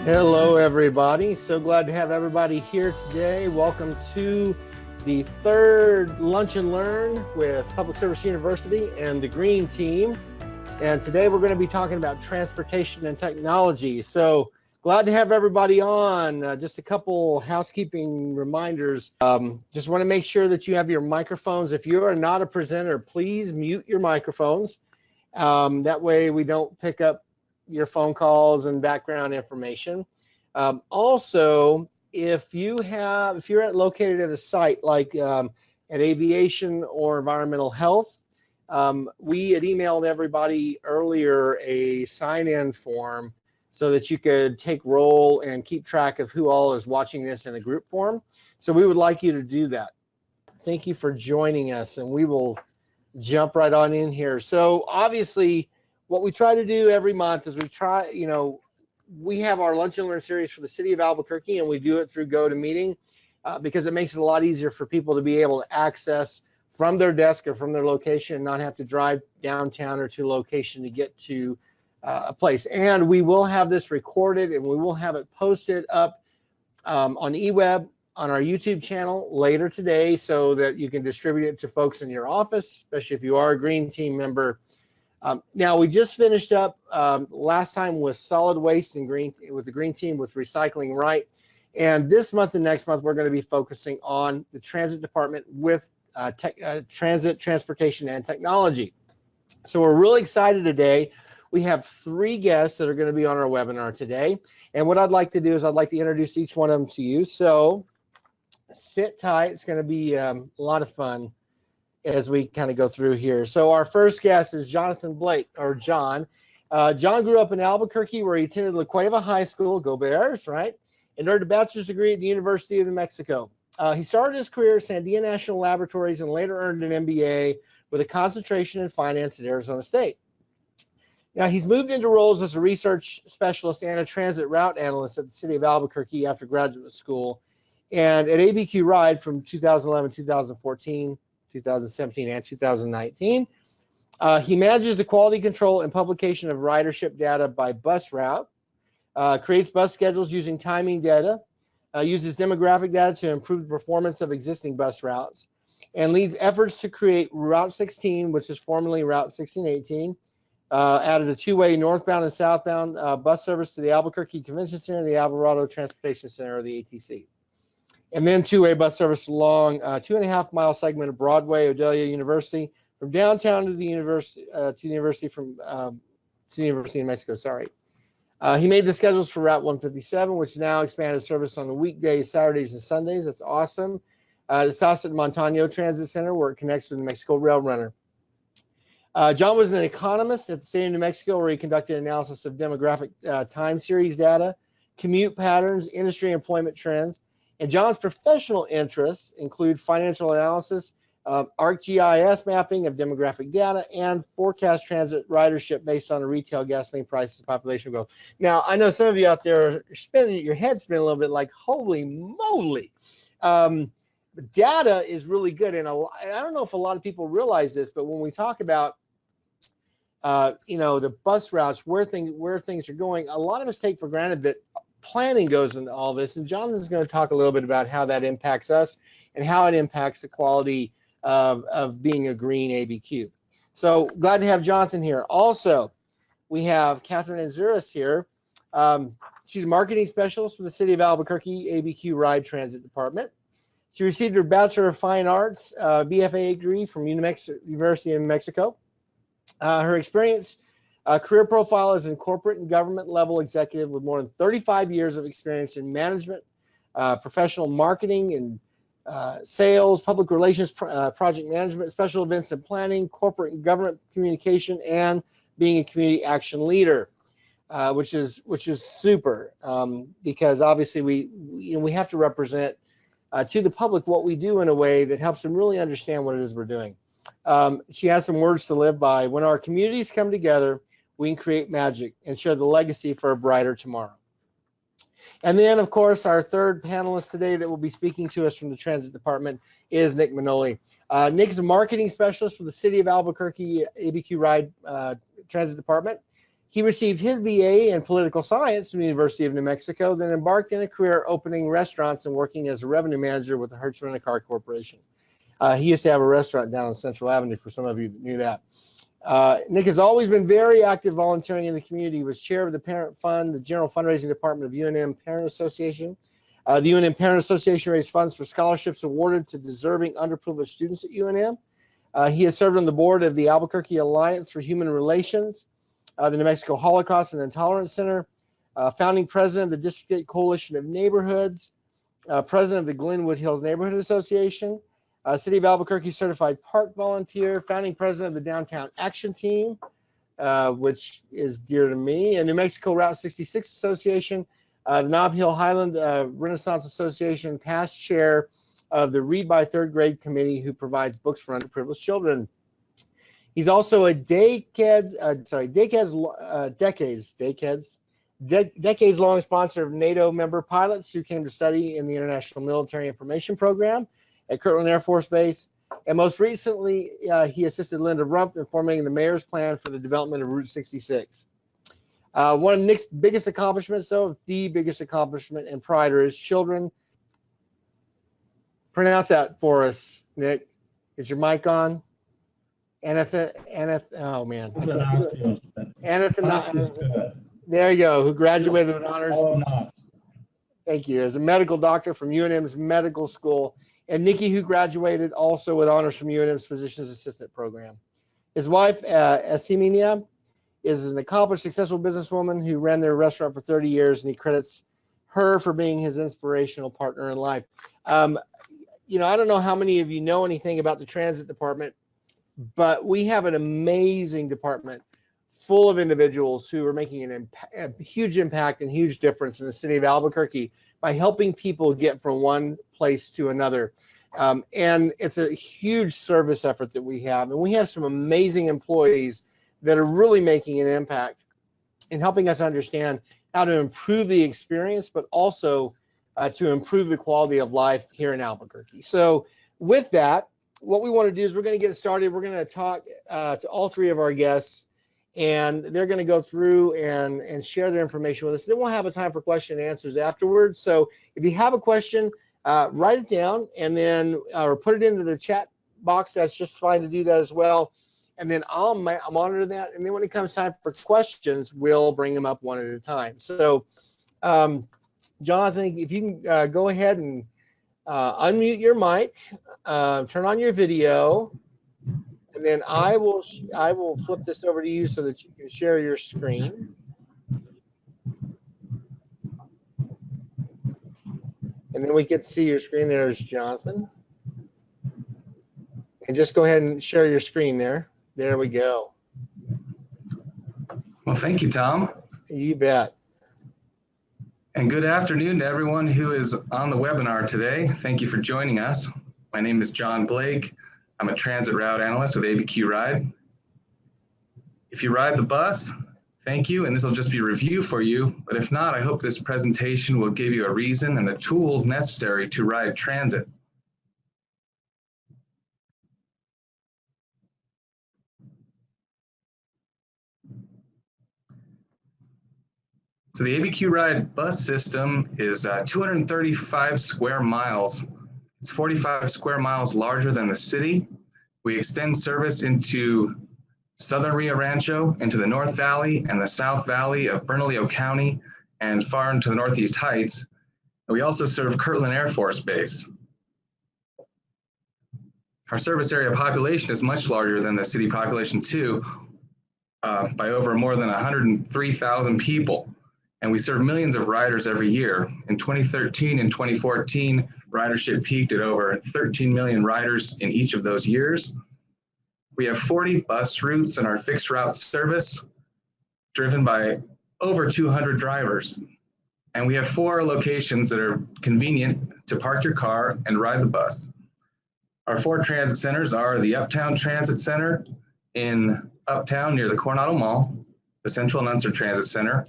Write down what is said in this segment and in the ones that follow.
Hello, everybody. So glad to have everybody here today. Welcome to the third Lunch and Learn with Public Service University and the Green Team. And today we're going to be talking about transportation and technology. So glad to have everybody on. Just a couple housekeeping reminders. Just want to make sure that you have your microphones. If you are not a presenter, please mute your microphones. That way we don't pick up your phone calls and background information. Also, if you're located at a site like at aviation or environmental health, we had emailed everybody earlier a sign-in form so that you could take roll and keep track of who all is watching this in a group form. So we would like you to do that. Thank you for joining us, and we will jump right on in here. So obviously, what we try to do every month is we have our Lunch and Learn series for the city of Albuquerque, and we do it through GoToMeeting because it makes it a lot easier for people to be able to access from their desk or from their location and not have to drive downtown or to a location to get to a place. And we will have this recorded, and we will have it posted up on eWeb on our YouTube channel later today so that you can distribute it to folks in your office, especially if you are a Green Team member. Now, we just finished up last time with solid waste and with the Green Team with Recycling Right. And this month and next month, we're going to be focusing on the Transit Department with transit, transportation, and technology. So we're really excited today. We have 3 guests that are going to be on our webinar today. And what I'd like to do is I'd like to introduce each one of them to you. So sit tight. It's going to be a lot of fun as we kind of go through here. So our first guest is Jonathan Blake, or John. John grew up in Albuquerque where he attended La Cueva High School, go Bears, right? And earned a bachelor's degree at the University of New Mexico. He started his career at Sandia National Laboratories and later earned an MBA with a concentration in finance at Arizona State. Now, he's moved into roles as a research specialist and a transit route analyst at the city of Albuquerque after graduate school, and at ABQ Ride from 2011, 2014, 2017, and 2019. He manages the quality control and publication of ridership data by bus route, creates bus schedules using timing data, uses demographic data to improve the performance of existing bus routes, and leads efforts to create Route 16, which is formerly Route 1618, added a 2-way northbound and southbound bus service to the Albuquerque Convention Center and the Alvarado Transportation Center, or the ATC. And then 2-way bus service along a 2.5-mile segment of Broadway, Odelia University, from downtown to the University of Mexico. Sorry. He made the schedules for Route 157, which now expanded service on the weekdays, Saturdays, and Sundays. That's awesome. It stops at Montano Transit Center, where it connects to the Mexico Rail Runner. John was an economist at the state of New Mexico, where he conducted analysis of demographic time series data, commute patterns, industry employment trends. And John's professional interests include financial analysis, ArcGIS mapping of demographic data, and forecast transit ridership based on the retail gasoline prices, population growth. Now, I know some of you out there are your head spinning a little bit like, holy moly. Data is really good. And I don't know if a lot of people realize this, but when we talk about the bus routes, where things are going, a lot of us take for granted that planning goes into all this, and Jonathan's going to talk a little bit about how that impacts us and how it impacts the quality of being a green ABQ. So glad to have Jonathan here. Also, we have Catherine Anzuris here. She's a marketing specialist for the city of Albuquerque ABQ Ride Transit Department. She received her Bachelor of Fine Arts BFA degree from University of New Mexico. Her experience career profile is in corporate and government level executive with more than 35 years of experience in management, professional marketing and sales, public relations, project management, special events and planning, corporate and government communication, and being a community action leader, which is super because obviously we have to represent to the public what we do in a way that helps them really understand what it is we're doing. She has some words to live by. When our communities come together, we can create magic and share the legacy for a brighter tomorrow. And then, of course, our third panelist today that will be speaking to us from the Transit Department is Nick Manoli. Nick is a marketing specialist for the City of Albuquerque ABQ Ride Transit Department. He received his BA in political science from the University of New Mexico, then embarked in a career opening restaurants and working as a revenue manager with the Hertz Rent-A-Car Corporation. He used to have a restaurant down on Central Avenue, for some of you that knew that. Nick has always been very active volunteering in the community. He was chair of the Parent Fund, the General Fundraising Department of UNM Parent Association. The UNM Parent Association raised funds for scholarships awarded to deserving underprivileged students at UNM. He has served on the board of the Albuquerque Alliance for Human Relations, the New Mexico Holocaust and Intolerance Center, founding president of the District 8 Coalition of Neighborhoods, president of the Glenwood Hills Neighborhood Association, City of Albuquerque certified park volunteer, founding president of the Downtown Action Team, which is dear to me, and New Mexico Route 66 Association, the Nob Hill Highland Renaissance Association, past chair of the Read by Third Grade Committee, who provides books for underprivileged children. He's also a decades long sponsor of NATO member pilots who came to study in the International Military Information Program at Kirtland Air Force Base. And most recently, he assisted Linda Rumpf in formulating the mayor's plan for the development of Route 66. One of Nick's biggest accomplishments, though, the biggest accomplishment and pride are his children. Pronounce that for us, Nick. Is your mic on? Oh man. There you go, who graduated with honors. Thank you. As a medical doctor from UNM's medical school. And Nikki, who graduated also with honors from UNM's Physician's Assistant Program. His wife, Asiminia, is an accomplished, successful businesswoman who ran their restaurant for 30 years, and he credits her for being his inspirational partner in life. You know, I don't know how many of you know anything about the transit department, but we have an amazing department full of individuals who are making a huge impact and huge difference in the city of Albuquerque by helping people get from one place to another. And it's a huge service effort that we have. And we have some amazing employees that are really making an impact in helping us understand how to improve the experience, but also to improve the quality of life here in Albuquerque. So with that, what we want to do is we're going to get started. We're going to talk to all three of our guests, and they're going to go through and share their information with us. Then we'll have a time for question and answers afterwards. So if you have a question, write it down and then or put it into the chat box. That's just fine to do that as well. And then I'll monitor that. And then when it comes time for questions, we'll bring them up one at a time. So, Jonathan, if you can go ahead and unmute your mic, turn on your video, and then I will flip this over to you so that you can share your screen. And then we get to see your screen. There's Jonathan. And just go ahead and share your screen there. There we go. Well, thank you, Tom. You bet. And good afternoon to everyone who is on the webinar today. Thank you for joining us. My name is John Blake. I'm a transit route analyst with ABQ Ride. If you ride the bus, thank you, and this will just be a review for you. But if not, I hope this presentation will give you a reason and the tools necessary to ride transit. So the ABQ Ride bus system is 235 square miles. It's 45 square miles larger than the city. We extend service into southern Rio Rancho, into the North Valley and the South Valley of Bernalillo County, and far into the Northeast Heights. And we also serve Kirtland Air Force Base. Our service area population is much larger than the city population too, by over more than 103,000 people. And we serve millions of riders every year. In 2013 and 2014, ridership peaked at over 13 million riders in each of those years. We have 40 bus routes in our fixed route service, driven by over 200 drivers. And we have 4 locations that are convenient to park your car and ride the bus. Our 4 transit centers are the Uptown Transit Center in Uptown near the Coronado Mall, the Central and Unser Transit Center,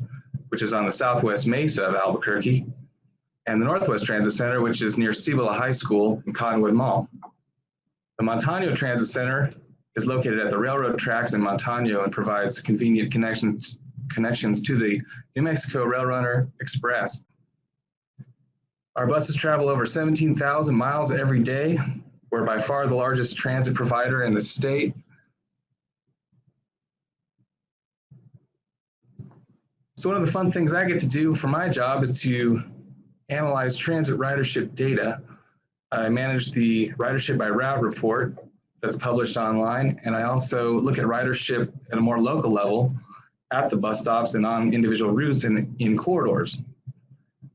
which is on the southwest mesa of Albuquerque, and the Northwest Transit Center, which is near Cibola High School and Cottonwood Mall. The Montano Transit Center is located at the railroad tracks in Montano and provides convenient connections connections to the New Mexico Rail Runner Express. Our buses travel over 17,000 miles every day. We're by far the largest transit provider in the state. So one of the fun things I get to do for my job is to analyze transit ridership data. I manage the ridership by route report that's published online, and I also look at ridership at a more local level at the bus stops and on individual routes and in corridors.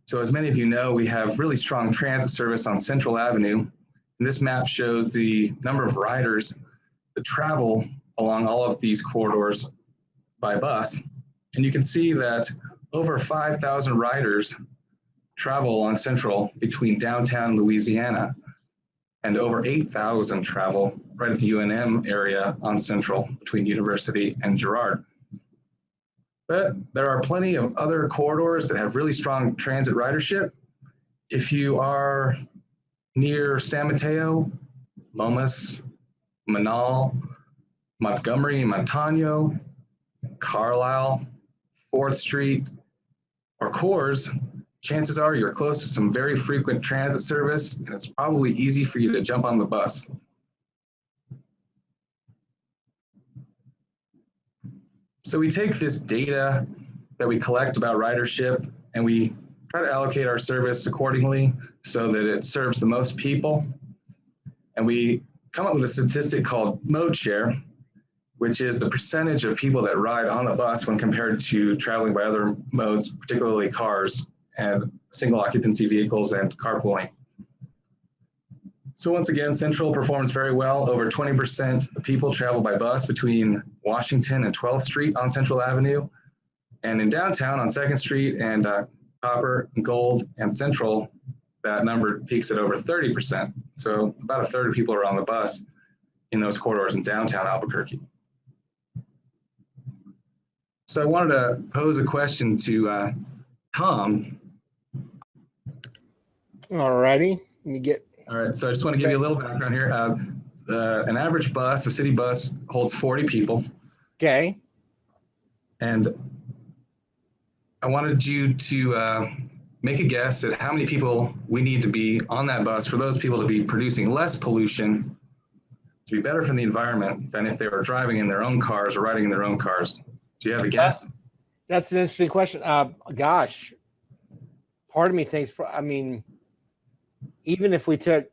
So as many of you know, we have really strong transit service on Central Avenue. And this map shows the number of riders that travel along all of these corridors by bus. And you can see that over 5,000 riders travel along Central between downtown Louisiana, and over 8,000 travel right at the UNM area on Central between University and Girard. But there are plenty of other corridors that have really strong transit ridership. If you are near San Mateo, Lomas, Manal, Montgomery, Montano, Carlisle, 4th Street, or Coors, chances are you're close to some very frequent transit service, and it's probably easy for you to jump on the bus. So we take this data that we collect about ridership and we try to allocate our service accordingly so that it serves the most people. And we come up with a statistic called mode share, which is the percentage of people that ride on the bus when compared to traveling by other modes, particularly cars and single occupancy vehicles and carpooling. So once again, Central performs very well. Over 20% of people travel by bus between Washington and 12th Street on Central Avenue. And in downtown on 2nd Street and Copper, Gold, and Central, that number peaks at over 30%. So about a third of people are on the bus in those corridors in downtown Albuquerque. So I wanted to pose a question to Tom. All righty. All right, so I just want to give you a little background here. An average bus, a city bus, holds 40 people. Okay. And I wanted you to make a guess at how many people we need to be on that bus for those people to be producing less pollution, to be better for the environment than if they were driving in their own cars or riding in their own cars. Do you have a guess? That's an interesting question. Gosh, part of me thinks, even if we took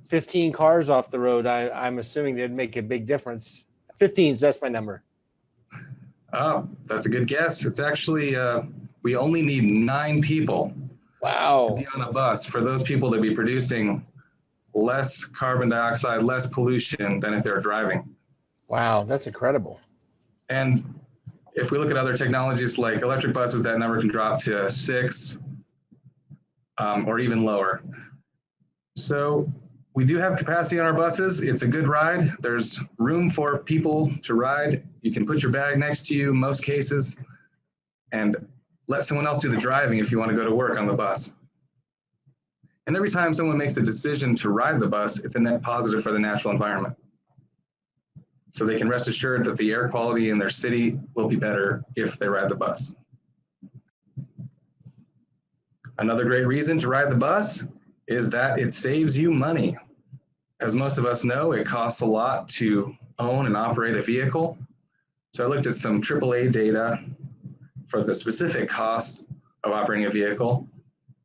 15 cars off the road, I'm assuming they'd make a big difference. 15, that's my number. Oh, that's a good guess. It's actually, we only need 9 people to be on a bus for those people to be producing less carbon dioxide, less pollution than if they're driving. Wow, that's incredible. And if we look at other technologies like electric buses, that number can drop to 6 or even lower. So we do have capacity on our buses. It's a good ride. There's room for people to ride. You can put your bag next to you in most cases and let someone else do the driving if you want to go to work on the bus. And every time someone makes a decision to ride the bus, it's a net positive for the natural environment. So they can rest assured that the air quality in their city will be better if they ride the bus. Another great reason to ride the bus is that it saves you money. As most of us know, it costs a lot to own and operate a vehicle. So I looked at some AAA data for the specific costs of operating a vehicle,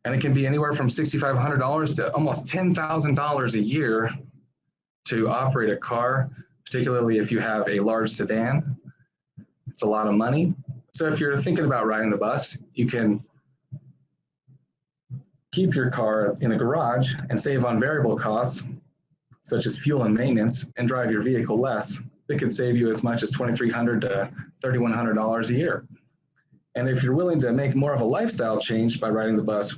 and it can be anywhere from $6,500 to almost $10,000 a year to operate a car, particularly if you have a large sedan. It's a lot of money. So if you're thinking about riding the bus, you can keep your car in a garage and save on variable costs, such as fuel and maintenance, and drive your vehicle less. It could save you as much as $2,300 to $3,100 a year. And if you're willing to make more of a lifestyle change by riding the bus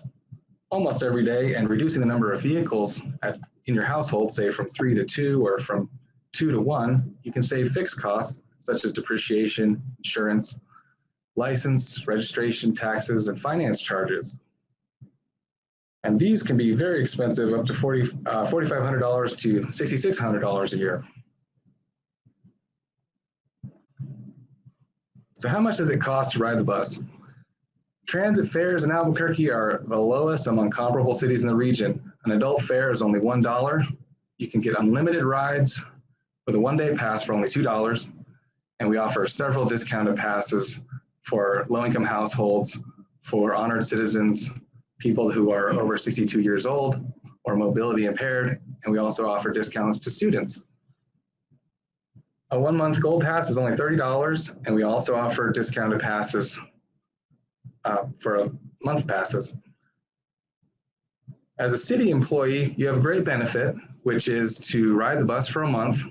almost every day and reducing the number of vehicles in your household, say from 3 to 2 or from 2 to 1, you can save fixed costs such as depreciation, insurance, license, registration, taxes, and finance charges. And these can be very expensive, up to $4,500 to $6,600 a year. So how much does it cost to ride the bus? Transit fares in Albuquerque are the lowest among comparable cities in the region. An adult fare is only $1. You can get unlimited rides with a one-day pass for only $2. And we offer several discounted passes for low-income households, for honored citizens, people who are over 62 years old or mobility impaired, and we also offer discounts to students. A 1 month gold pass is only $30, and we also offer discounted passes for month passes. As a city employee, you have a great benefit, which is to ride the bus for a month.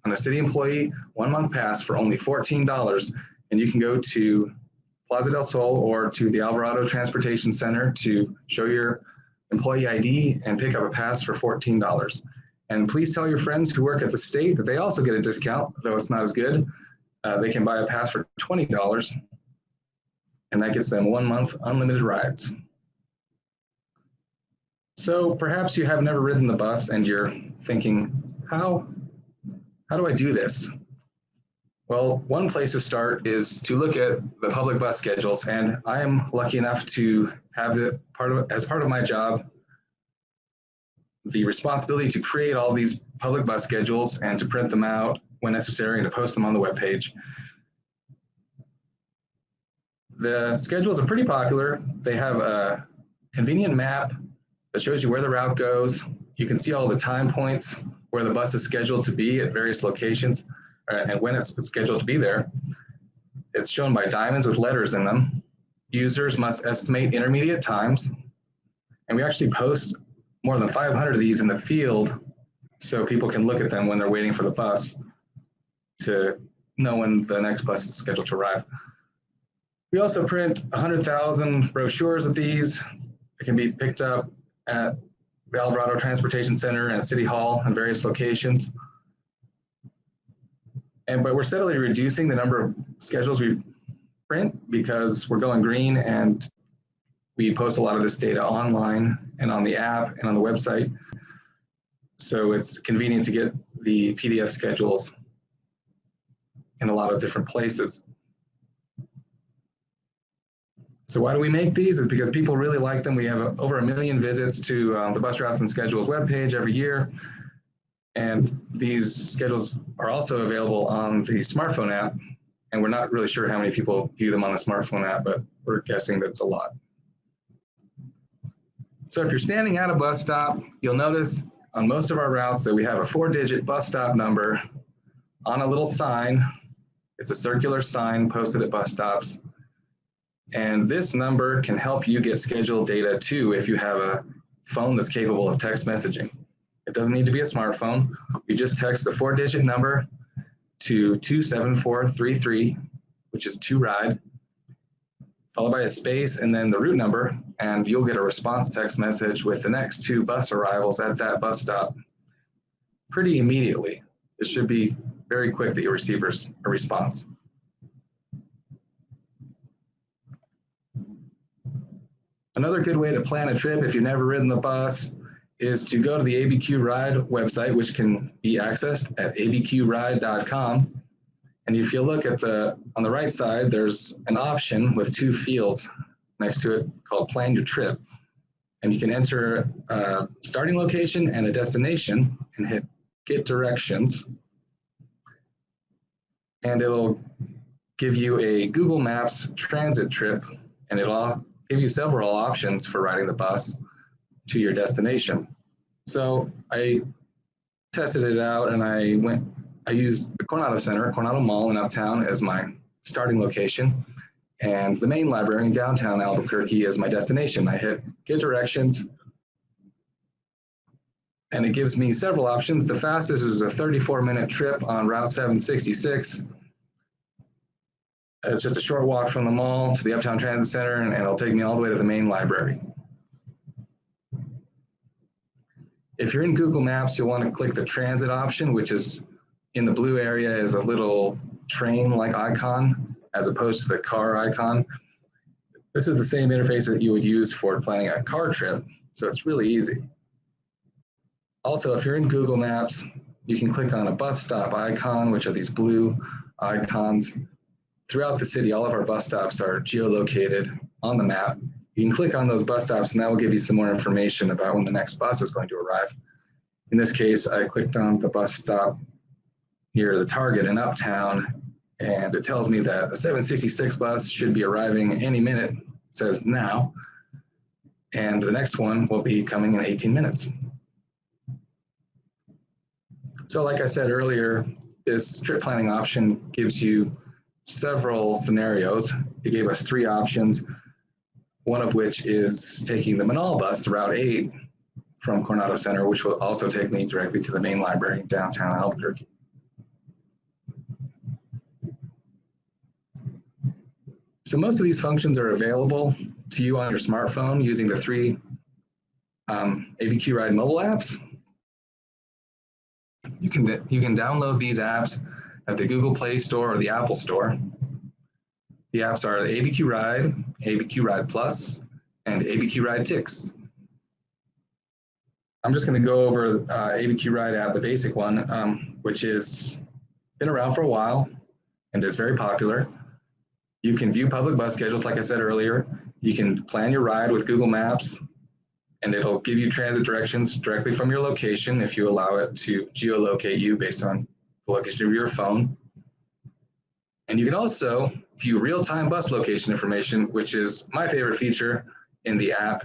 On a city employee, 1 month pass for only $14, and you can go to Plaza del Sol or to the Alvarado Transportation Center to show your employee ID and pick up a pass for $14. And please tell your friends who work at the state that they also get a discount, though it's not as good. They can buy a pass for $20, and that gets them 1 month unlimited rides. So perhaps you have never ridden the bus and you're thinking, how do I do this? Well, one place to start is to look at the public bus schedules, and I am lucky enough to have as part of my job the responsibility to create all these public bus schedules and to print them out when necessary and to post them on the webpage. The schedules are pretty popular. They have a convenient map that shows you where the route goes. You can see all the time points where the bus is scheduled to be at various locations and when it's scheduled to be there. It's shown by diamonds with letters in them. Users must estimate intermediate times, and we actually post more than 500 of these in the field so people can look at them when they're waiting for the bus to know when the next bus is scheduled to arrive. We also print 100,000 brochures of these. It can be picked up at the Alvarado Transportation Center and City Hall in various locations. But we're steadily reducing the number of schedules we print because we're going green, and we post a lot of this data online and on the app and on the website. So it's convenient to get the PDF schedules in a lot of different places. So why do we make these? Is because people really like them. We have over 1 million visits to the Bus Routes and Schedules webpage every year. And these schedules are also available on the smartphone app. And we're not really sure how many people view them on the smartphone app, but we're guessing that it's a lot. So if you're standing at a bus stop, you'll notice on most of our routes that we have a 4-digit bus stop number on a little sign. It's a circular sign posted at bus stops. And this number can help you get scheduled data too if you have a phone that's capable of text messaging. It doesn't need to be a smartphone. You just text the 4-digit number to 27433, which is to ride, followed by a space and then the route number, and you'll get a response text message with the next 2 bus arrivals at that bus stop pretty immediately. It should be very quick that you receive a response. Another good way to plan a trip if you've never ridden the bus is to go to the ABQ Ride website, which can be accessed at abqride.com. And if you look at on the right side, there's an option with 2 fields next to it called Plan Your Trip. And you can enter a starting location and a destination and hit Get Directions. And it'll give you a Google Maps transit trip, and it'll give you several options for riding the bus to your destination. So I tested it out, and I used the Coronado Mall in Uptown as my starting location, and the main library in downtown Albuquerque as my destination. I hit Get Directions, and it gives me several options. The fastest is a 34-minute trip on Route 766. It's just a short walk from the mall to the Uptown Transit Center, and it'll take me all the way to the main library. If you're in Google Maps, you'll want to click the transit option, which is in the blue area is a little train-like icon as opposed to the car icon. This is the same interface that you would use for planning a car trip, so it's really easy. Also, if you're in Google Maps, you can click on a bus stop icon, which are these blue icons. throughout the city, all of our bus stops are geolocated on the map. You can click on those bus stops and that will give you some more information about when the next bus is going to arrive. In this case, I clicked on the bus stop near the Target in Uptown, and it tells me that a 766 bus should be arriving any minute. It says now, and the next one will be coming in 18 minutes. So like I said earlier, this trip planning option gives you several scenarios. It gave us 3 options, one of which is taking the Manoli bus, Route 8, from Coronado Center, which will also take me directly to the main library in downtown Albuquerque. So most of these functions are available to you on your smartphone using the 3 ABQ Ride mobile apps. You can download these apps at the Google Play Store or the Apple Store. The apps are ABQ Ride, ABQ Ride Plus, and ABQ Ride Tix. I'm just going to go over ABQ Ride app, the basic one, which has been around for a while and is very popular. You can view public bus schedules, like I said earlier. You can plan your ride with Google Maps, and it'll give you transit directions directly from your location if you allow it to geolocate you based on the location of your phone. And you can also view real-time bus location information, which is my favorite feature in the app.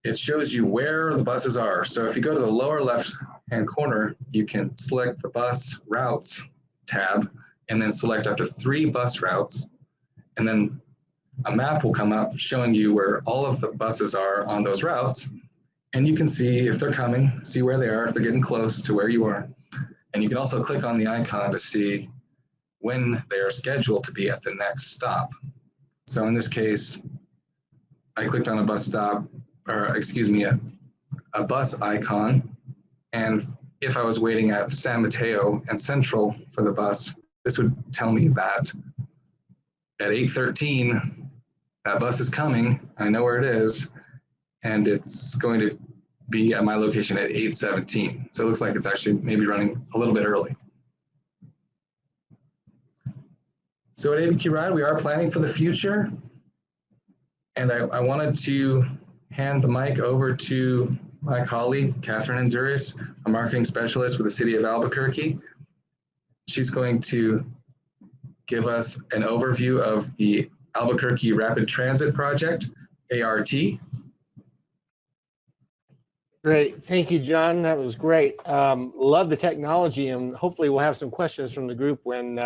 It shows you where the buses are. So if you go to the lower left-hand corner, you can select the bus routes tab and then select up to 3 bus routes. And then a map will come up showing you where all of the buses are on those routes. And you can see if they're coming, see where they are, if they're getting close to where you are. And you can also click on the icon to see when they are scheduled to be at the next stop. So in this case, I clicked on a bus stop, or excuse me, a bus icon. And if I was waiting at San Mateo and Central for the bus, this would tell me that at 8:13, that bus is coming, I know where it is, and it's going to be at my location at 8:17. So it looks like it's actually maybe running a little bit early. So at ABQ Ride, we are planning for the future, and I wanted to hand the mic over to my colleague, Catherine Anzuris, a marketing specialist with the City of Albuquerque. She's going to give us an overview of the Albuquerque Rapid Transit Project, ART. Great. Thank you, John. That was great. Love the technology, and hopefully we'll have some questions from the group when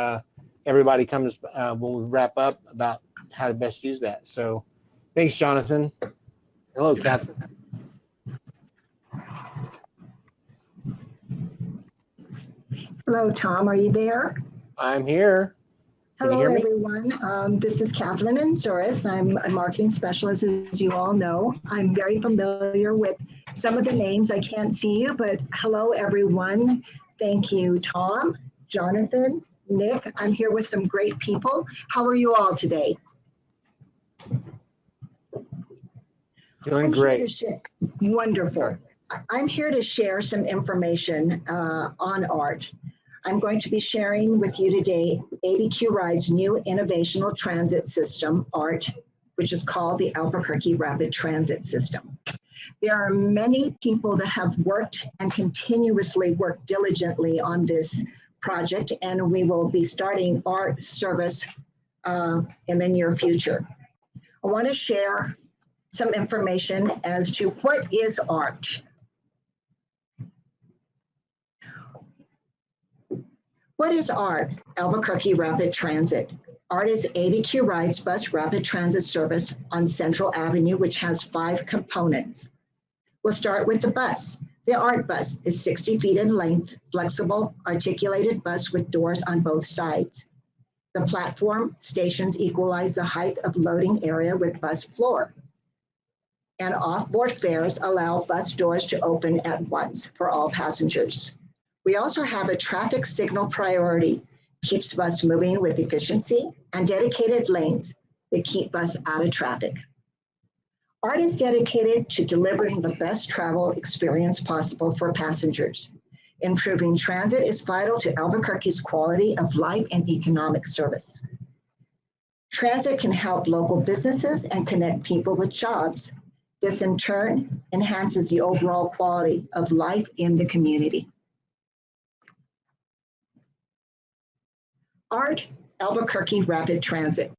everybody comes, when we wrap up, about how to best use that. So thanks, Jonathan. Hello, Catherine. Hello, Tom. Are you there? I'm here. Hello, everyone. This is Catherine Anzuris. I'm a marketing specialist, as you all know. I'm very familiar with some of the names. I can't see you, but hello, everyone. Thank you, Tom, Jonathan, Nick. I'm here with some great people. How are you all today? Doing great. Wonderful. I'm here to share some information on ART. I'm going to be sharing with you today ABQ Ride's new innovational transit system, ART, which is called the Albuquerque Rapid Transit System. There are many people that have worked and continuously worked diligently on this project, and we will be starting ART service in the near future. I want to share some information as to what is ART. What is ART? Albuquerque Rapid Transit. ART is ABQ Ride's bus rapid transit service on Central Avenue, which has 5 components. We'll start with the bus. The ART bus is 60 feet in length, flexible, articulated bus with doors on both sides. The platform stations equalize the height of loading area with bus floor. And off-board fares allow bus doors to open at once for all passengers. We also have a traffic signal priority, keeps bus moving with efficiency, and dedicated lanes that keep bus out of traffic. ART is dedicated to delivering the best travel experience possible for passengers. Improving transit is vital to Albuquerque's quality of life and economic service. Transit can help local businesses and connect people with jobs. This in turn enhances the overall quality of life in the community. ART, Albuquerque Rapid Transit.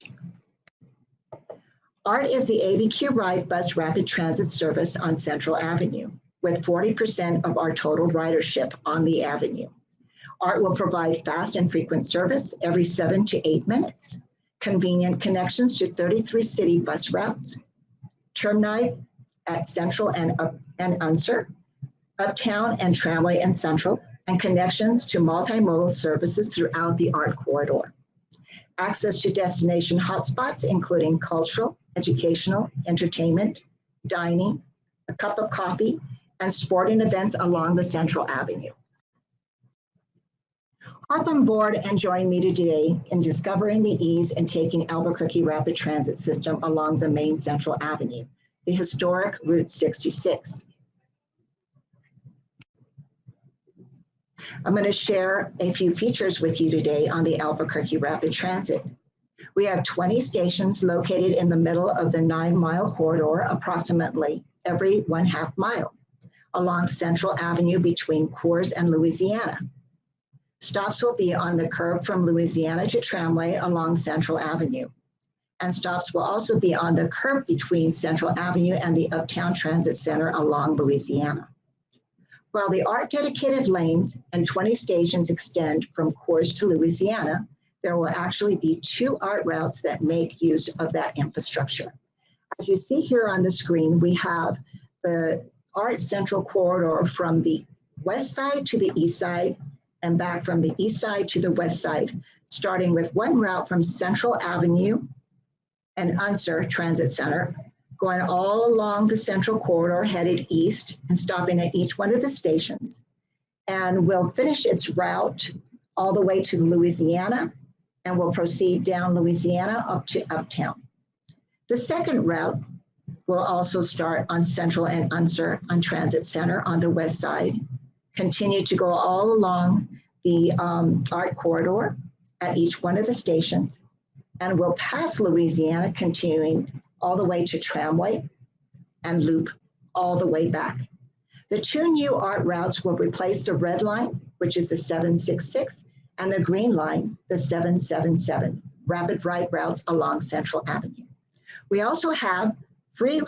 ART is the ABQ Ride bus rapid transit service on Central Avenue, with 40% of our total ridership on the avenue. ART will provide fast and frequent service every 7 to 8 minutes, convenient connections to 33 city bus routes, termini at Central and Unser, Uptown and Tramway and Central, and connections to multimodal services throughout the ART corridor. Access to destination hotspots, including cultural, educational, entertainment, dining, a cup of coffee, and sporting events along the Central Avenue. Hop on board and join me today in discovering the ease and taking Albuquerque Rapid Transit System along the main Central Avenue, the historic Route 66. I'm going to share a few features with you today on the Albuquerque Rapid Transit. We have 20 stations located in the middle of the 9-mile corridor, approximately every 1/2 mile, along Central Avenue between Coors and Louisiana. Stops will be on the curb from Louisiana to Tramway along Central Avenue. And stops will also be on the curb between Central Avenue and the Uptown Transit Center along Louisiana. While the ART dedicated lanes and 20 stations extend from Coors to Louisiana, there will actually be 2 ART routes that make use of that infrastructure. As you see here on the screen, we have the ART Central Corridor from the west side to the east side and back from the east side to the west side, starting with one route from Central Avenue and Unser Transit Center, going all along the Central Corridor headed east and stopping at each one of the stations. And will finish its route all the way to Louisiana and will proceed down Louisiana up to Uptown. The second route will also start on Central and Unser on Transit Center on the west side, continue to go all along the ART corridor at each one of the stations, and will pass Louisiana, continuing all the way to Tramway and loop all the way back. The 2 new ART routes will replace the red line, which is the 766, and the green line, the 777, rapid ride routes along Central Avenue. We also have free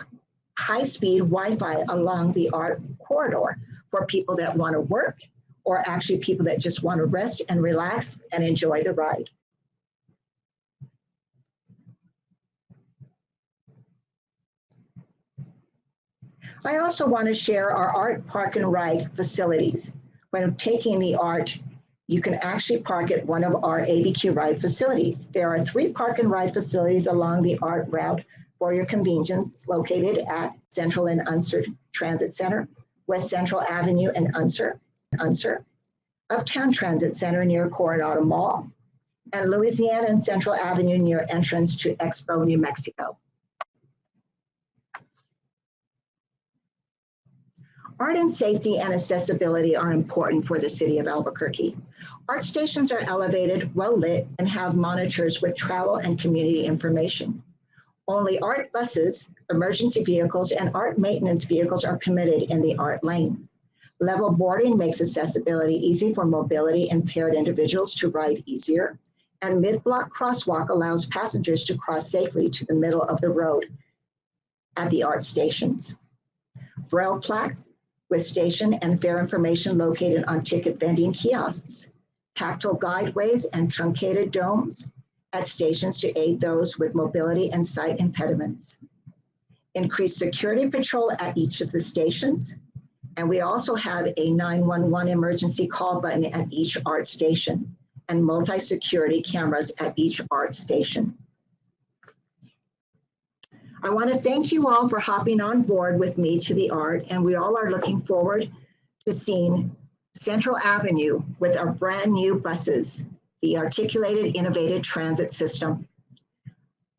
high-speed Wi-Fi along the ART corridor for people that want to work, or actually people that just want to rest and relax and enjoy the ride. I also want to share our ART Park and Ride facilities. When taking the ART, you can actually park at one of our ABQ Ride facilities. There are 3 park and ride facilities along the ART route for your convenience, located at Central and Unser Transit Center, West Central Avenue and Unser, Uptown Transit Center near Coronado Mall, and Louisiana and Central Avenue near entrance to Expo, New Mexico. ART and safety and accessibility are important for the city of Albuquerque. ART stations are elevated, well lit, and have monitors with travel and community information. Only ART buses, emergency vehicles, and ART maintenance vehicles are permitted in the ART lane. Level boarding makes accessibility easy for mobility impaired individuals to ride easier, and mid-block crosswalk allows passengers to cross safely to the middle of the road at the ART stations. Braille plaques with station and fare information located on ticket vending kiosks, tactile guideways and truncated domes at stations to aid those with mobility and sight impediments. Increased security patrol at each of the stations, and we also have a 911 emergency call button at each ART station and multi-security cameras at each ART station. I want to thank you all for hopping on board with me to the ART, and we all are looking forward to seeing Central Avenue with our brand new buses, the Articulated Innovative Transit System.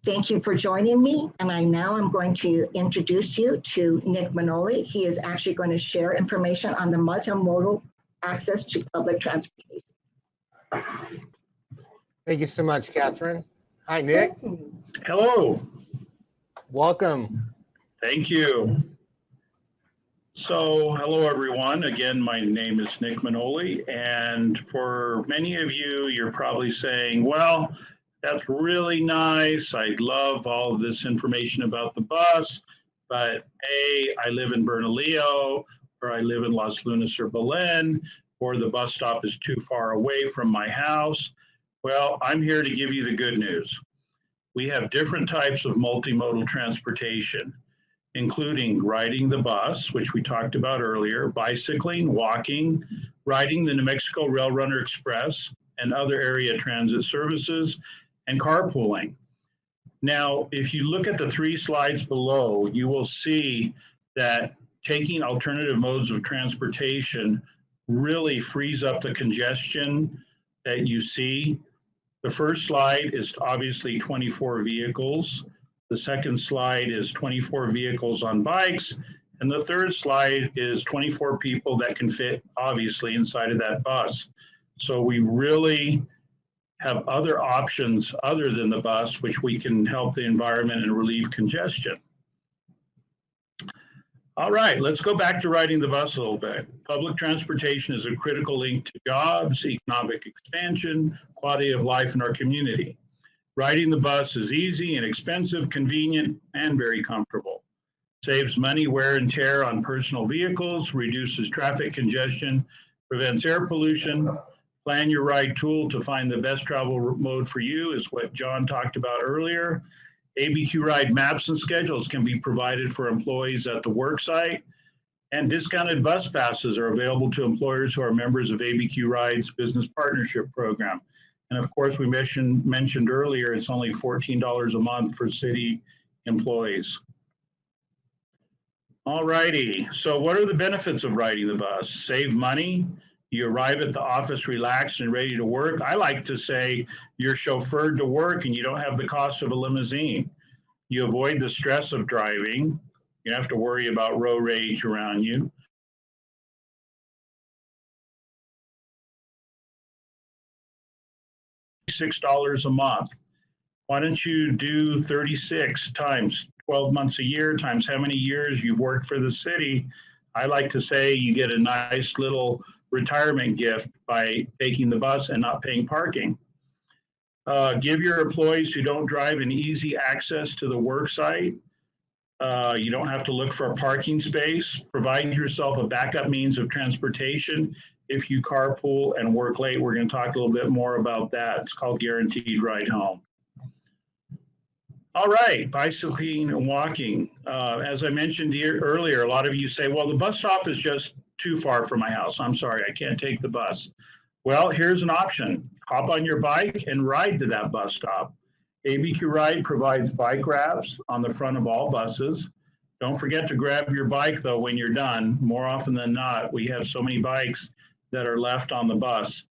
Thank you for joining me, and I now am going to introduce you to Nick Manoli. He is actually going to share information on the multimodal access to public transportation. Thank you so much, Catherine. Hi, Nick. Hello. Welcome. Thank you. So, hello everyone. Again, my name is Nick Manoli, and for many of you, you're probably saying, well, that's really nice. I love all of this information about the bus, but A, I live in Bernalillo, or I live in Las Lunas or Belen, or the bus stop is too far away from my house. Well, I'm here to give you the good news. We have different types of multimodal transportation, including riding the bus, which we talked about earlier, bicycling, walking, riding the New Mexico Rail Runner Express and other area transit services, and carpooling. Now, if you look at the 3 slides below, you will see that taking alternative modes of transportation really frees up the congestion that you see. The first slide is obviously 24 vehicles. The second slide is 24 vehicles on bikes. And the third slide is 24 people that can fit, obviously, inside of that bus. So we really have other options other than the bus, which we can help the environment and relieve congestion. All right, let's go back to riding the bus a little bit. Public transportation is a critical link to jobs, economic expansion, quality of life in our community. Riding the bus is easy, inexpensive, convenient, and very comfortable. Saves money, wear and tear on personal vehicles, reduces traffic congestion, prevents air pollution. Plan your ride tool to find the best travel mode for you is what John talked about earlier. ABQ Ride maps and schedules can be provided for employees at the work site, and discounted bus passes are available to employers who are members of ABQ Ride's business partnership program. And of course, we mentioned earlier, it's only $14 a month for city employees. All righty, so what are the benefits of riding the bus? Save money. You arrive at the office relaxed and ready to work. I like to say you're chauffeured to work and you don't have the cost of a limousine. You avoid the stress of driving. You don't have to worry about road rage around you. $6 a month. Why don't you do 36 times 12 months a year times how many years you've worked for the city? I like to say you get a nice little retirement gift by taking the bus and not paying parking. Give your employees who don't drive an easy access to the work site. You don't have to look for a parking space. Provide yourself a backup means of transportation if you carpool and work late. We're going to talk a little bit more about that. It's called Guaranteed Ride Home. All right, bicycling and walking. As I mentioned earlier, a lot of you say, well, the bus stop is just too far from my house. I'm sorry, I can't take the bus. Well, here's an option. Hop on your bike and ride to that bus stop. ABQ Ride provides bike racks on the front of all buses. Don't forget to grab your bike, though, when you're done. More often than not, we have so many bikes that are left on the bus.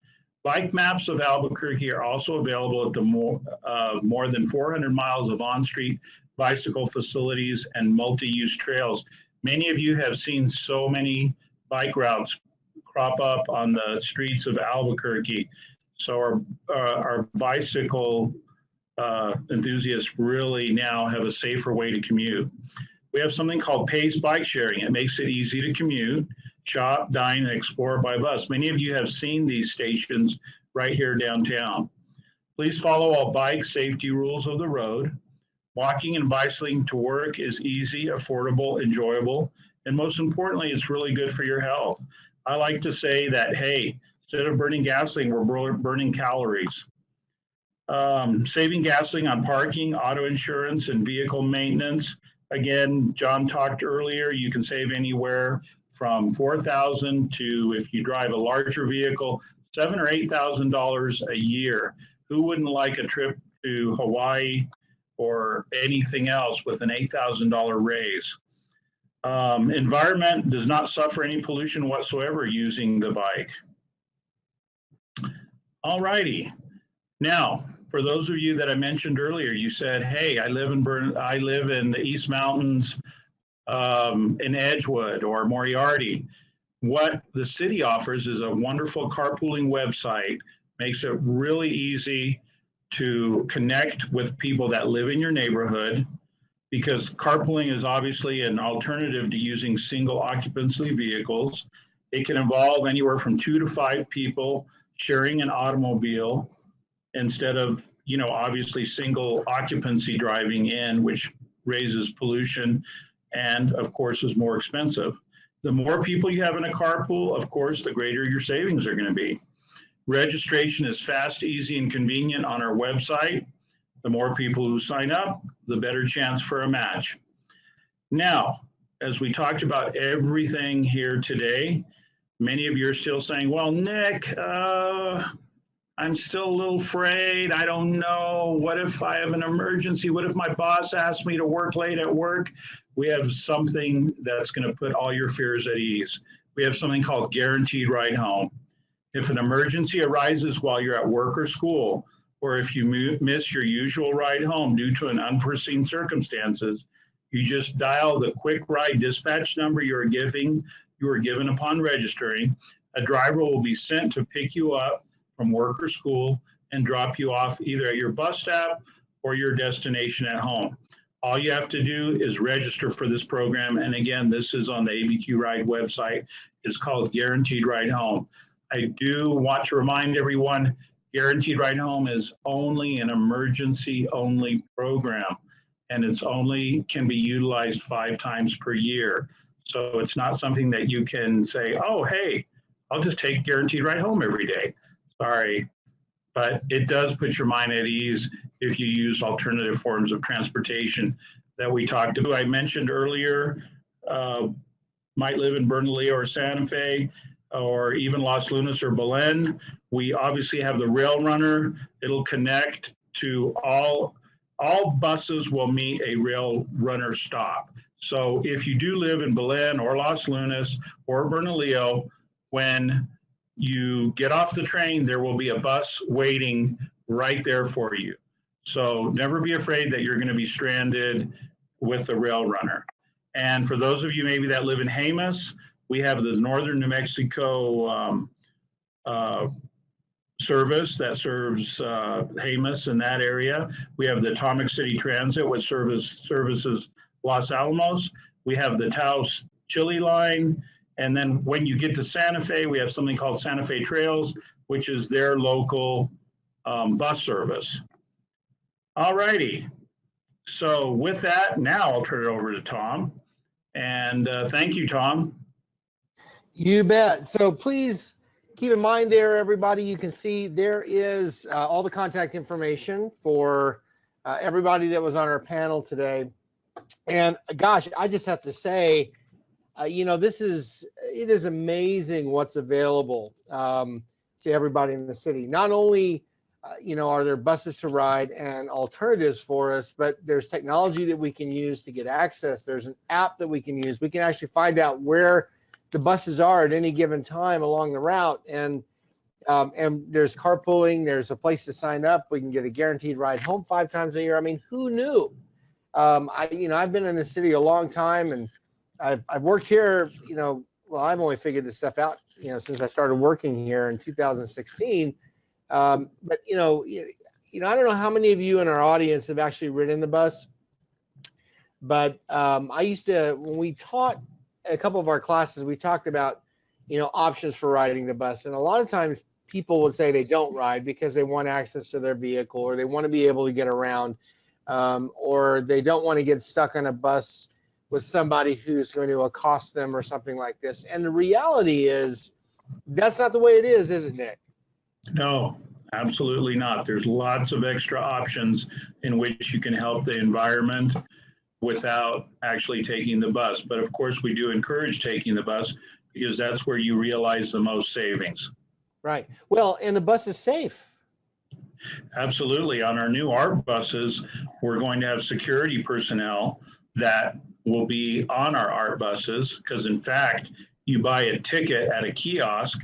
Bike maps of Albuquerque are also available at the more than 400 miles of on-street bicycle facilities and multi-use trails. Many of you have seen so many bike routes crop up on the streets of Albuquerque. So our bicycle enthusiasts really now have a safer way to commute. We have something called Pace Bike Sharing. It makes it easy to commute, shop, dine, and explore by bus. Many of you have seen these stations right here downtown. Please follow all bike safety rules of the road. Walking and bicycling to work is easy, affordable, enjoyable, and most importantly, it's really good for your health. I like to say that, hey, instead of burning gasoline, we're burning calories. Saving gasoline on parking, auto insurance, and vehicle maintenance. Again, John talked earlier, you can save anywhere from $4,000 to, if you drive a larger vehicle, $7,000 or $8,000 a year. Who wouldn't like a trip to Hawaii or anything else with an $8,000 raise? Environment does not suffer any pollution whatsoever using the bike. All righty. Now, for those of you that I mentioned earlier, you said, hey, I live in the East Mountains, in Edgewood or Moriarty. What the city offers is a wonderful carpooling website, makes it really easy to connect with people that live in your neighborhood, because carpooling is obviously an alternative to using single occupancy vehicles. It can involve anywhere from 2 to 5 people sharing an automobile instead of, obviously single occupancy driving in, which raises pollution and of course is more expensive. The more people you have in a carpool, of course, the greater your savings are going to be. Registration is fast, easy, and convenient on our website. The more people who sign up, the better chance for a match. Now, as we talked about everything here today, many of you are still saying, well, Nick, I'm still a little afraid. I don't know. What if I have an emergency? What if my boss asks me to work late at work? We have something that's going to put all your fears at ease. We have something called Guaranteed Ride Home. If an emergency arises while you're at work or school, or if you miss your usual ride home due to an unforeseen circumstances, you just dial the quick ride dispatch number you were given upon registering. A driver will be sent to pick you up from work or school and drop you off either at your bus stop or your destination at home. All you have to do is register for this program. And again, this is on the ABQ Ride website. It's called Guaranteed Ride Home. I do want to remind everyone, Guaranteed Ride Home is only an emergency only program, and it's only can be utilized 5 times per year. So it's not something that you can say, oh, hey, I'll just take Guaranteed Ride Home every day. Sorry, but it does put your mind at ease if you use alternative forms of transportation that we talked about. I mentioned earlier, might live in Bernalillo or Santa Fe, or even Los Lunas or Belen. We obviously have the Rail Runner. It'll connect to all buses will meet a Rail Runner stop. So if you do live in Belen or Los Lunas or Bernalillo, when you get off the train, there will be a bus waiting right there for you. So never be afraid that you're going to be stranded with the Rail Runner. And for those of you maybe that live in Jemez, we have the Northern New Mexico service that serves Jemez in that area. We have the Atomic City Transit, which services Los Alamos. We have the Taos Chile line. And then when you get to Santa Fe, we have something called Santa Fe Trails, which is their local bus service. All righty. So with that, now I'll turn it over to Tom. And thank you, Tom. You bet. So please keep in mind there, everybody, you can see there is all the contact information for everybody that was on our panel today. And gosh, I just have to say, it is amazing what's available to everybody in the city. Not only, are there buses to ride and alternatives for us, but there's technology that we can use to get access. There's an app that we can use. We can actually find out where the buses are at any given time along the route. And there's carpooling. There's a place to sign up. We can get a guaranteed ride home 5 times a year. I mean, who knew? I've been in the city a long time, and I've worked here, I've only figured this stuff out, since I started working here in 2016. But I don't know how many of you in our audience have actually ridden the bus, but I used to, when we taught a couple of our classes, we talked about, options for riding the bus. And a lot of times people would say they don't ride because they want access to their vehicle, or they want to be able to get around, or they don't want to get stuck on a bus with somebody who's going to accost them or something like this. And the reality is that's not the way it is it, Nick? No, absolutely not. There's lots of extra options in which you can help the environment without actually taking the bus. But of course, we do encourage taking the bus because that's where you realize the most savings. Right. Well, and the bus is safe. Absolutely. On our new ART buses, we're going to have security personnel that will be on our ART buses, because in fact, you buy a ticket at a kiosk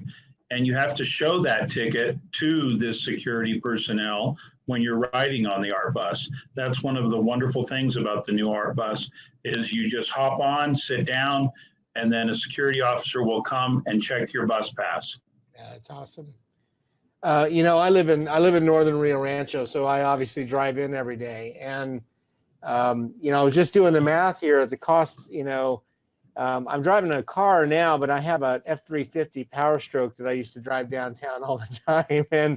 and you have to show that ticket to this security personnel when you're riding on the ART bus. That's one of the wonderful things about the new ART bus is you just hop on, sit down, and then a security officer will come and check your bus pass. Yeah, that's awesome. I live in northern Rio Rancho, so I obviously drive in every day. And I was just doing the math here at the cost. I'm driving a car now, but I have a F-350 Power Stroke that I used to drive downtown all the time. And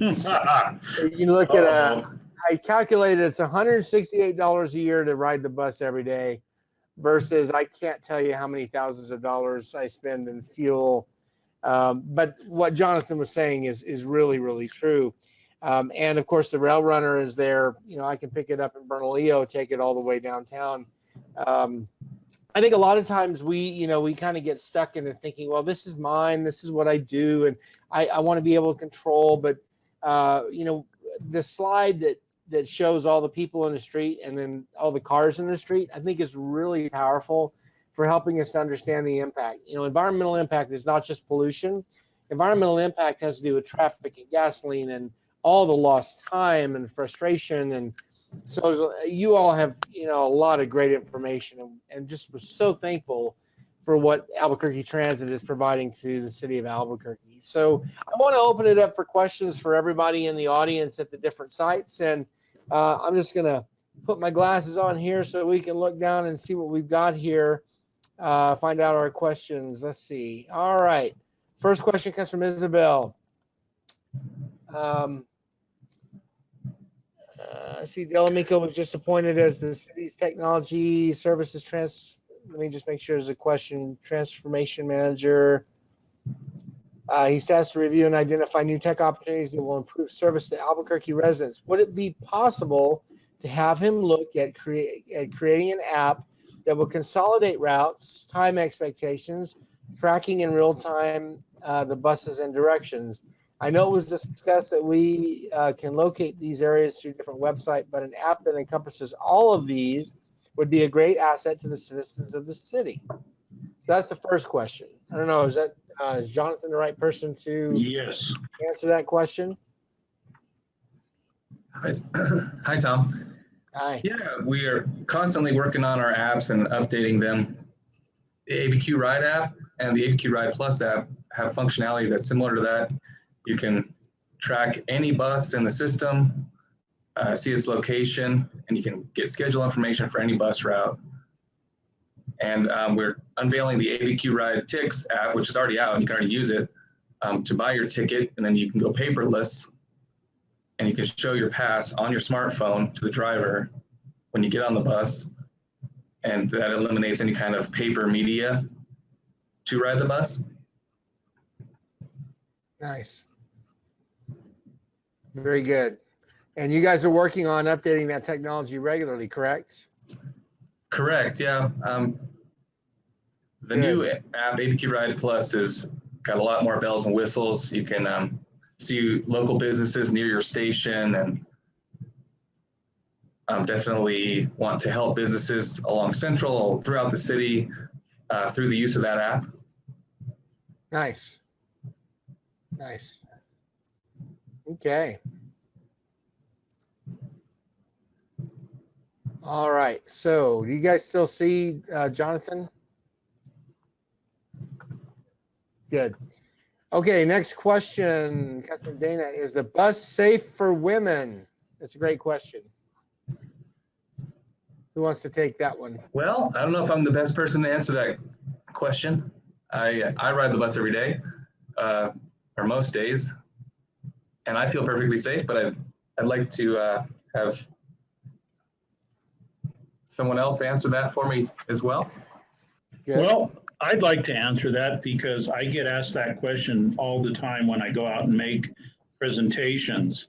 you look at I calculated it's $168 a year to ride the bus every day, versus I can't tell you how many thousands of dollars I spend in fuel. But what Jonathan was saying is really, really true. And of course, the rail runner is there. I can pick it up in Bernalillo, take it all the way downtown. I think a lot of times we kind of get stuck into thinking, well, this is mine, this is what I do, and I want to be able to control. But the slide that shows all the people in the street and then all the cars in the street, I think is really powerful for helping us to understand the impact. Environmental impact is not just pollution. Environmental impact has to do with traffic and gasoline and all the lost time and frustration. And so you all have, a lot of great information, and just was so thankful for what Albuquerque Transit is providing to the city of Albuquerque. So I want to open it up for questions for everybody in the audience at the different sites. And I'm just going to put my glasses on here so we can look down and see what we've got here. Find out our questions. Let's see. All right. First question comes from Isabel. I see Delamico was just appointed as the city's technology services let me just make sure there's a question. Transformation manager. He's tasked to review and identify new tech opportunities that will improve service to Albuquerque residents. Would it be possible to have him look at creating an app that will consolidate routes, time expectations, tracking in real time the buses and directions? I know it was discussed that we can locate these areas through different websites, but an app that encompasses all of these would be a great asset to the citizens of the city. So that's the first question. I don't know, is Jonathan the right person to answer that question? Hi, Tom. Hi. Yeah, we are constantly working on our apps and updating them. The ABQ Ride app and the ABQ Ride Plus app have functionality that's similar to that. You can track any bus in the system, see its location, and you can get schedule information for any bus route. And we're unveiling the ABQ Ride Tix app, which is already out, and you can already use it to buy your ticket, and then you can go paperless, and you can show your pass on your smartphone to the driver when you get on the bus, and that eliminates any kind of paper media to ride the bus. Nice. Very good. And you guys are working on updating that technology regularly, correct? Correct, yeah. The new app, ABQ Ride Plus, has got a lot more bells and whistles. You can see local businesses near your station, and definitely want to help businesses along Central, throughout the city, through the use of that app. Nice. Nice. Okay. All right. So, do you guys still see Jonathan? Good. Okay. Next question, Catherine Dana. Is the bus safe for women? That's a great question. Who wants to take that one? Well, I don't know if I'm the best person to answer that question. I ride the bus every day, or most days, and I feel perfectly safe, but I'd like to have someone else answer that for me as well. Good. Well, I'd like to answer that because I get asked that question all the time when I go out and make presentations.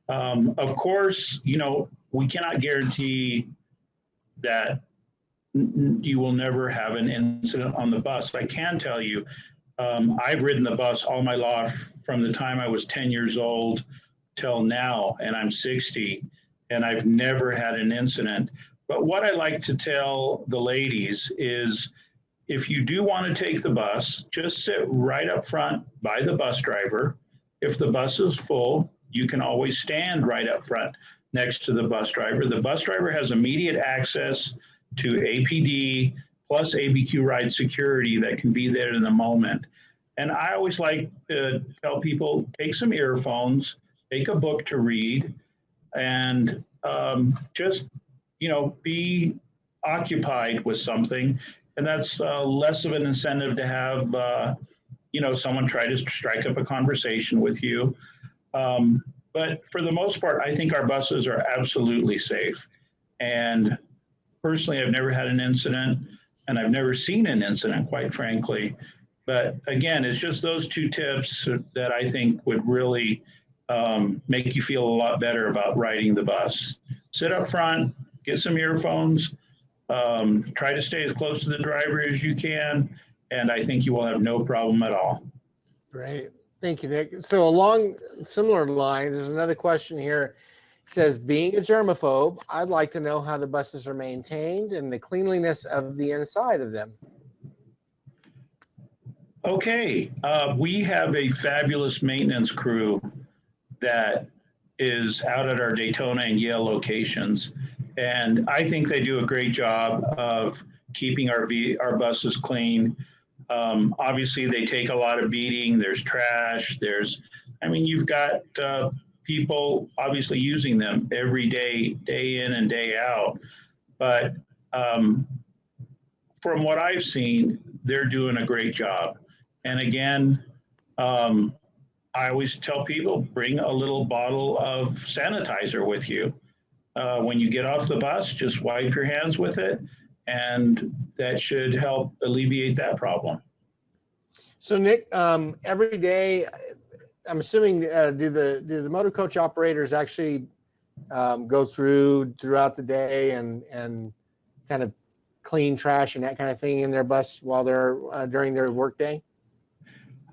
Of course, we cannot guarantee that you will never have an incident on the bus. I can tell you, I've ridden the bus all my life from the time I was 10 years old till now, and I'm 60, and I've never had an incident. But what I like to tell the ladies is, if you do want to take the bus, just sit right up front by the bus driver. If the bus is full, you can always stand right up front next to the bus driver. The bus driver has immediate access to APD plus ABQ Ride security that can be there in the moment. And I always like to tell people, take some earphones, take a book to read, and just, be occupied with something. And that's less of an incentive to have, someone try to strike up a conversation with you. But for the most part, I think our buses are absolutely safe. And personally, I've never had an incident, and I've never seen an incident, quite frankly. But again, it's just those two tips that I think would really make you feel a lot better about riding the bus. Sit up front, get some earphones, try to stay as close to the driver as you can, and I think you will have no problem at all. Great. Thank you, Nick. So along similar lines, there's another question here. It says, being a germaphobe, I'd like to know how the buses are maintained and the cleanliness of the inside of them. Okay, we have a fabulous maintenance crew that is out at our Daytona and Yale locations. And I think they do a great job of keeping our buses clean. Obviously, they take a lot of beating. There's trash. You've got people obviously using them every day, day in and day out. But from what I've seen, they're doing a great job. And again, I always tell people, bring a little bottle of sanitizer with you. When you get off the bus, just wipe your hands with it, and that should help alleviate that problem. So Nick, every day, I'm assuming, do the motor coach operators actually go throughout the day and kind of clean trash and that kind of thing in their bus while they're during their workday?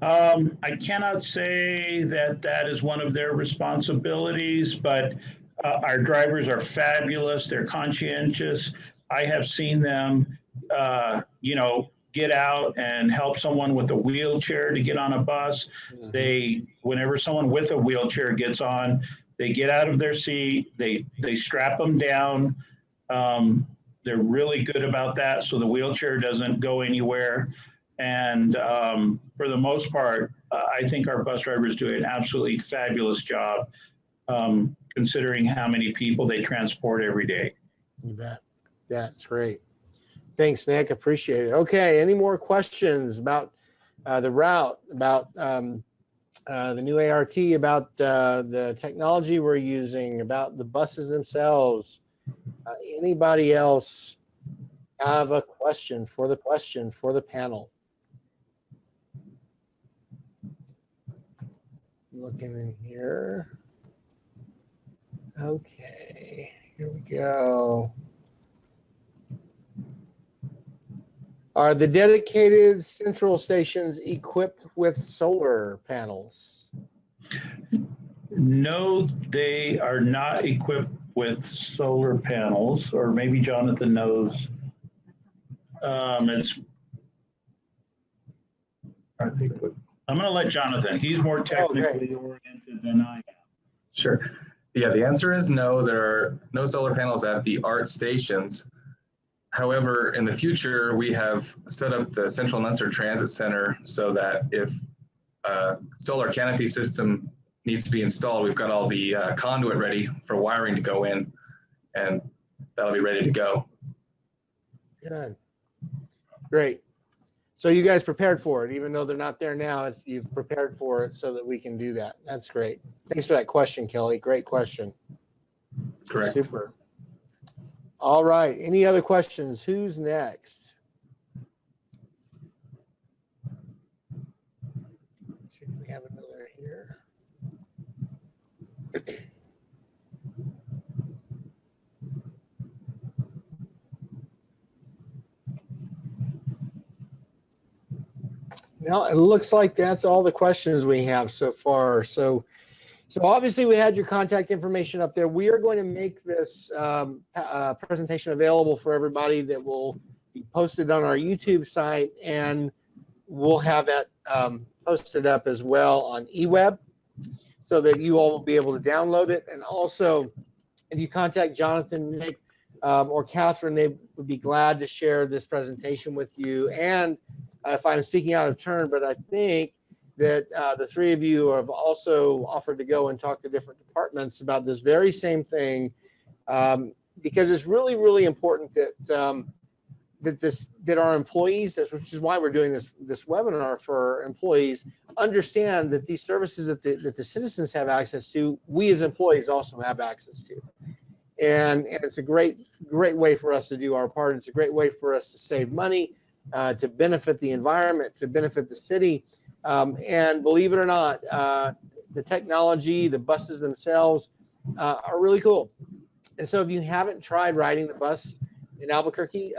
I cannot say that is one of their responsibilities, but our drivers are fabulous. They're conscientious. I have seen them, get out and help someone with a wheelchair to get on a bus. Mm-hmm. Whenever someone with a wheelchair gets on, they get out of their seat, they strap them down. They're really good about that, so the wheelchair doesn't go anywhere. And for the most part, I think our bus drivers do an absolutely fabulous job, considering how many people they transport every day. You bet. That's great. Thanks, Nick. Appreciate it. Okay. Any more questions about the route, about the new ART, about the technology we're using, about the buses themselves? Anybody else have a question for the panel? Looking in here. Okay, here we go. Are the dedicated central stations equipped with solar panels? No, they are not equipped with solar panels, or maybe Jonathan knows. I'm going to let Jonathan. He's more technically oriented than I am. Sure. Yeah, the answer is no. There are no solar panels at the ART stations. However, in the future, we have set up the Central and Unser Transit Center so that if a solar canopy system needs to be installed, we've got all the conduit ready for wiring to go in, and that'll be ready to go. Good. Great. So you guys prepared for it, even though they're not there now, you've prepared for it so that we can do that. That's great. Thanks for that question, Kelly. Great question. Correct. Super. All right. Any other questions? Who's next? Let's see if we have another here. Well, it looks like that's all the questions we have so far. So obviously we had your contact information up there. We are going to make this presentation available for everybody that will be posted on our YouTube site, and we'll have that posted up as well on eWeb so that you all will be able to download it. And also, if you contact Jonathan, Nick, or Catherine, they would be glad to share this presentation with you. And if I'm speaking out of turn, but I think that the three of you have also offered to go and talk to different departments about this very same thing, because it's really, really important that that our employees, which is why we're doing this webinar for employees, understand that these services that the citizens have access to, we as employees also have access to. And it's a great way for us to do our part. It's a great way for us to save money, to benefit the environment, to benefit the city. And believe it or not, the technology, the buses themselves are really cool. And so if you haven't tried riding the bus in Albuquerque,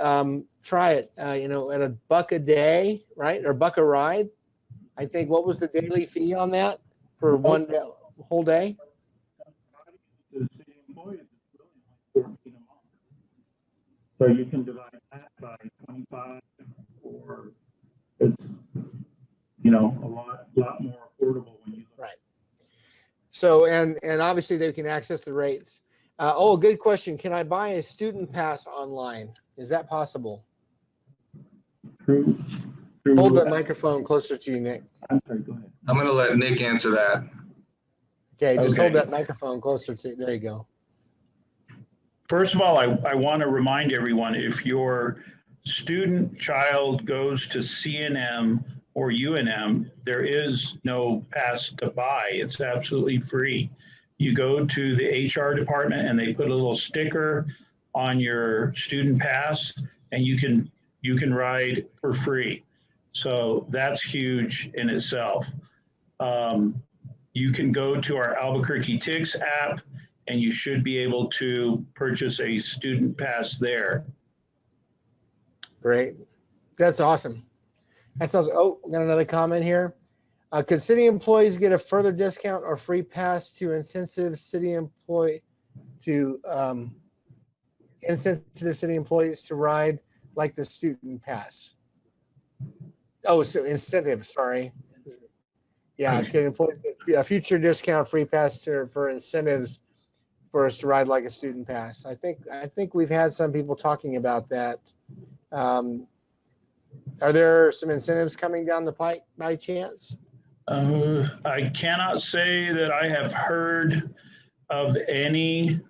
try it. You know, at $1 a day, right, or $1 a ride. I think, what was the daily fee on that for one day, whole day? The city employees, it's really like $14 a month. So you can divide that by 25, or it's, you know, a lot more affordable when you look. Right. So and obviously they can access the rates. Oh, good question. Can I buy a student pass online? Is that possible? Through Hold that microphone closer to you, Nick. I'm sorry, go ahead. I'm going to let Nick answer that. Okay, just Okay. hold that microphone closer to, there you go. First of all, I want to remind everyone, if your student child goes to CNM or UNM, there is no pass to buy. It's absolutely free. You go to the HR department and they put a little sticker on your student pass, and you can ride for free. So that's huge in itself. You can go to our Albuquerque TIX app, and you should be able to purchase a student pass there. Great. That's awesome. That sounds, oh, we got another comment here. Could city employees get a further discount or free pass to insensitive city employees to ride like the student pass? Oh, so incentive, sorry. Yeah, can employees get a future discount, free pass for incentives for us to ride like a student pass? I think we've had some people talking about that. Are there some incentives coming down the pike by chance? I cannot say that I have heard of any,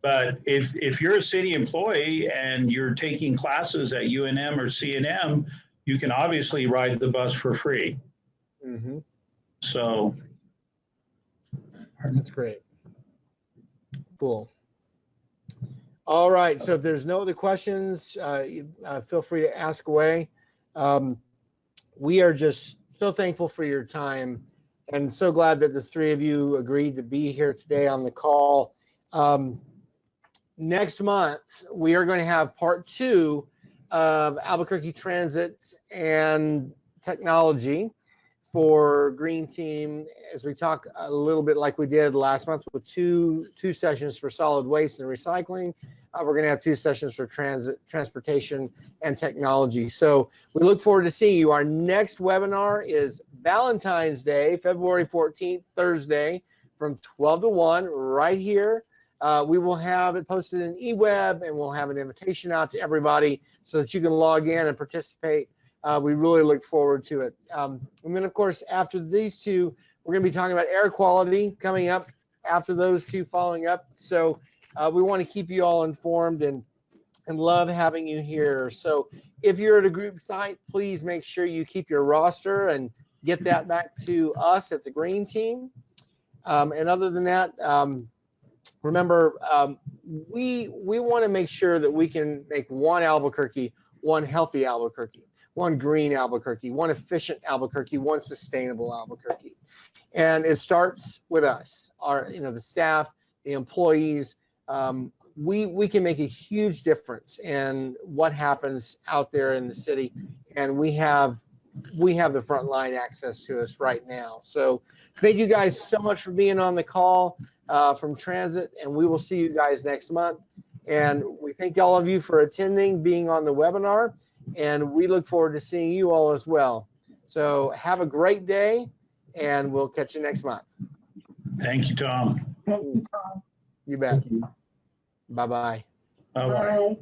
but if you're a city employee and you're taking classes at UNM or CNM, you can obviously ride the bus for free. Mm-hmm. So that's great. Cool. All right. So if there's no other questions, feel free to ask away. We are just so thankful for your time and so glad that the three of you agreed to be here today on the call. Next month, we are going to have part 2 of Albuquerque Transit and Technology for Green Team, as we talk a little bit like we did last month with two sessions for solid waste and recycling. We're going to have 2 sessions for transportation and technology. So we look forward to seeing you. Our next webinar is Valentine's Day, February 14th, Thursday, from 12 to 1 right here. We will have it posted in eWeb, and we'll have an invitation out to everybody so that you can log in and participate. We really look forward to it. And then, of course, after these 2, we're going to be talking about air quality coming up after those 2 following up. So we want to keep you all informed and love having you here. So if you're at a group site, please make sure you keep your roster and get that back to us at the Green Team. And other than that, remember, we want to make sure that we can make one Albuquerque, one healthy Albuquerque, one green Albuquerque, one efficient Albuquerque, one sustainable Albuquerque. And it starts with us, the staff, the employees. We can make a huge difference in what happens out there in the city, and we have the front line access to us right now. So thank you guys so much for being on the call from Transit, and we will see you guys next month. And we thank all of you for attending, being on the webinar, and we look forward to seeing you all as well. So have a great day, and we'll catch you next month. thank you, Tom. Thank you, Tom. You bet. Bye-bye. Bye-bye. Bye.